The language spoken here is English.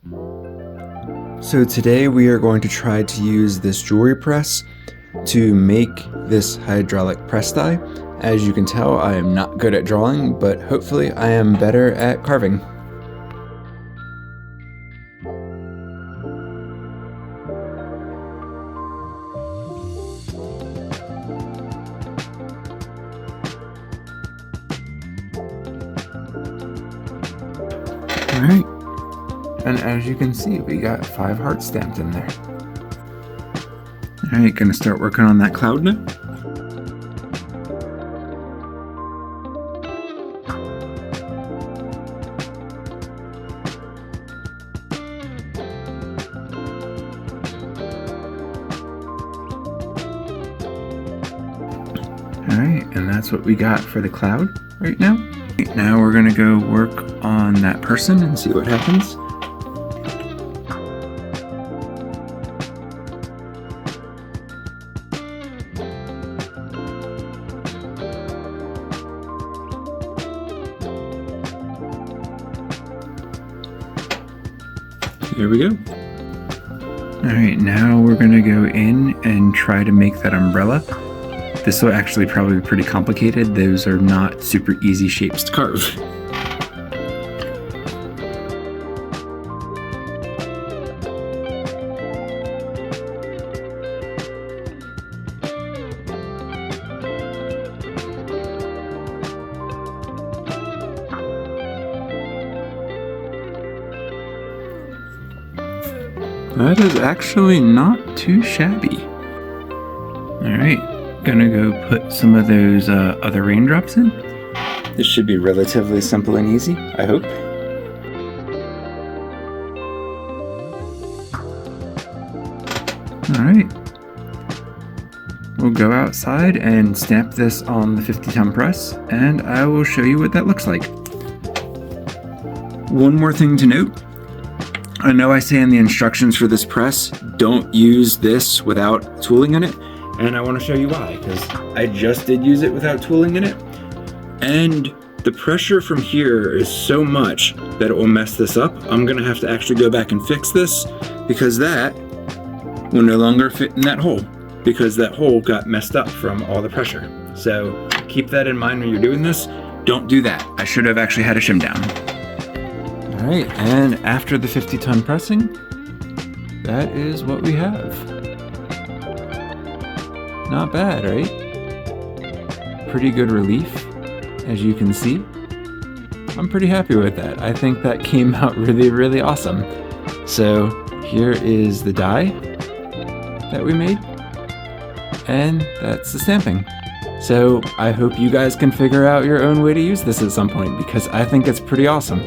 So today we are going to try to use this jewelry press to make this hydraulic press die. As you can tell, I am not good at drawing, but hopefully I am better at carving. Alright, and as you can see, we got 5 hearts stamped in there. Alright, gonna start working on that cloud now. Alright, and that's what we got for the cloud right now. Now we're gonna go work on that person and see what happens. There we go. Alright, now we're gonna go in and try to make that umbrella. This will actually probably be pretty complicated. Those are not super easy shapes to carve. That is actually not too shabby. Alright. Gonna go put some of those other raindrops in. This should be relatively simple and easy, I hope. Alright. We'll go outside and stamp this on the 50-ton press, and I will show you what that looks like. One more thing to note. I know I say in the instructions for this press, don't use this without tooling in it. And I want to show you why, because I just did use it without tooling in it. And the pressure from here is so much that it will mess this up. I'm going to have to actually go back and fix this because that will no longer fit in that hole because that hole got messed up from all the pressure. So keep that in mind when you're doing this. Don't do that. I should have actually had a shim down. All right, and after the 50-ton pressing, that is what we have. Not bad, right? Pretty good relief, as you can see. I'm pretty happy with that. I think that came out really, really awesome. So here is the die that we made, and that's the stamping. So I hope you guys can figure out your own way to use this at some point because I think it's pretty awesome.